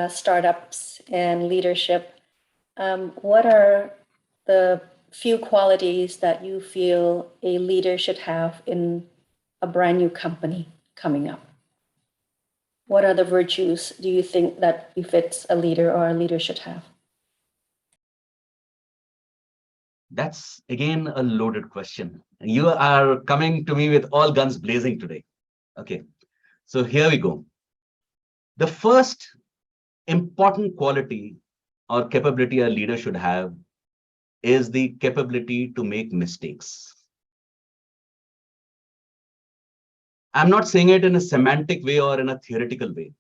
startups and leadership, what are the few qualities that you feel a leader should have in a brand new company coming up? What are the virtues do you think that befits a leader or a leader should have? That's again a loaded question. You are coming to me with all guns blazing today. Okay, so here we go. The first important quality or capability a leader should have is the capability to make mistakes. I'm not saying it in a semantic way or in a theoretical way.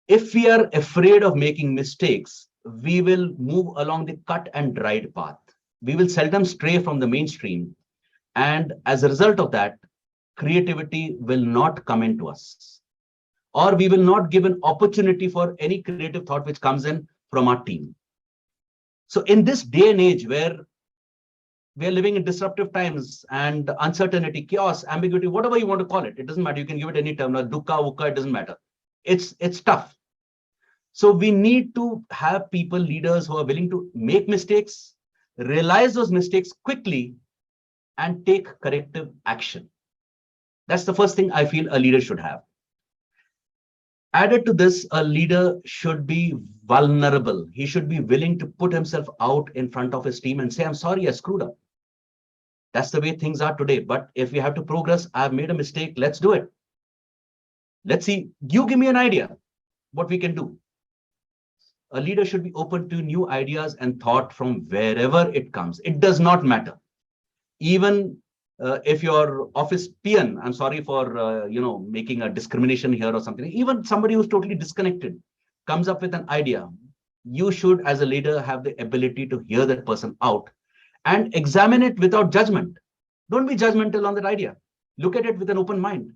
If we are afraid of making mistakes, we will move along the cut and dried path. We will seldom stray from the mainstream. And as a result of that, creativity will not come into us. Or we will not give an opportunity for any creative thought which comes in from our team. So in this day and age where we are living in disruptive times and uncertainty, chaos, ambiguity, whatever you want to call it, it doesn't matter. You can give it any term, like dukkha, ukka, it doesn't matter. It's tough. So we need to have people, leaders who are willing to make mistakes, realize those mistakes quickly, and take corrective action. That's the first thing I feel a leader should have. Added to this, a leader should be vulnerable. He should be willing to put himself out in front of his team and say, I'm sorry, I screwed up. That's the way things are today. But if we have to progress, I've made a mistake, let's do it. Let's see, you give me an idea what we can do. A leader should be open to new ideas and thought from wherever it comes. It does not matter. Even if your office peon, I'm sorry for making a discrimination here or something, even somebody who's totally disconnected comes up with an idea, you should as a leader have the ability to hear that person out and examine it without judgment. Don't be judgmental on that idea. Look at it with an open mind.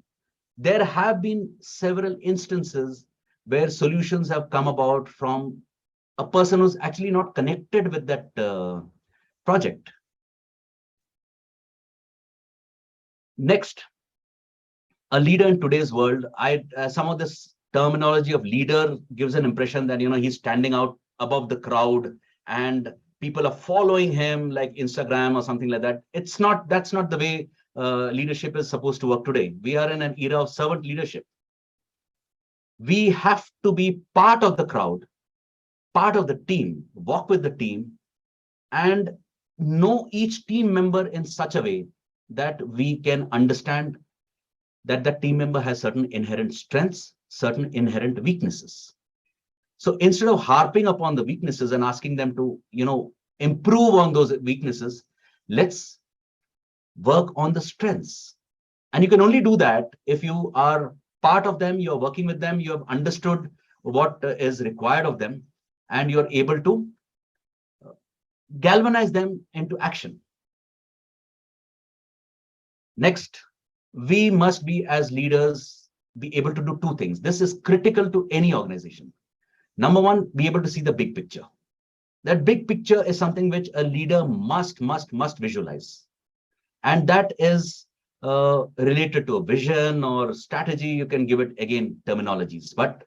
There have been several instances where solutions have come about from a person who's actually not connected with that project. Next, a leader in today's world, some of this terminology of leader gives an impression that he's standing out above the crowd and people are following him like Instagram or something like that. That's not the way leadership is supposed to work today. We are in an era of servant leadership. We have to be part of the crowd, part of the team, walk with the team, and know each team member in such a way that we can understand that the team member has certain inherent strengths, certain inherent weaknesses. So instead of harping upon the weaknesses and asking them to, improve on those weaknesses, let's work on the strengths. And you can only do that if you are part of them, you're working with them, you have understood what is required of them, and you're able to galvanize them into action. Next, we must be as leaders be able to do two things. This is critical to any organization. Number one, be able to see the big picture. That big picture is something which a leader must visualize. And that is related to a vision or strategy. You can give it, again, terminologies, but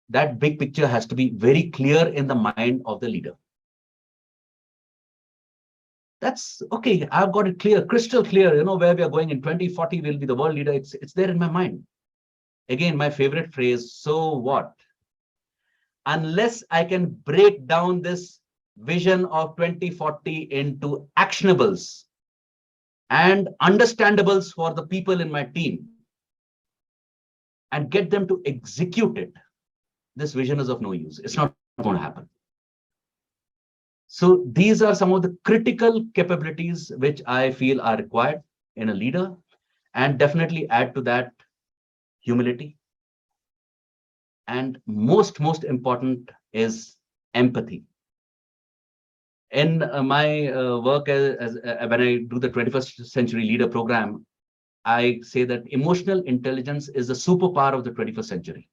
that big picture has to be very clear in the mind of the leader. That's okay. I've got it clear, crystal clear, where we are going in 2040 will be the world leader. It's there in my mind. Again, my favorite phrase, so what? Unless I can break down this vision of 2040 into actionables and understandables for the people in my team and get them to execute it, this vision is of no use. It's not going to happen. So these are some of the critical capabilities which I feel are required in a leader, and definitely add to that humility. And most important is empathy. In my work when I do the 21st Century Leader Program, I say that emotional intelligence is the superpower of the 21st century.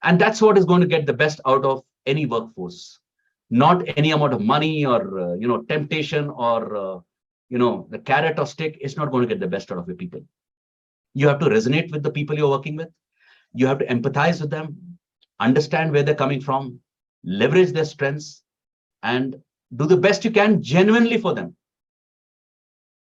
And that's what is going to get the best out of any workforce. Not any amount of money or temptation or the carrot or stick is not going to get the best out of your people. You have to resonate with the people you're working with. You have to empathize with them. understand where they're coming from, leverage their strengths, and do the best you can genuinely for them.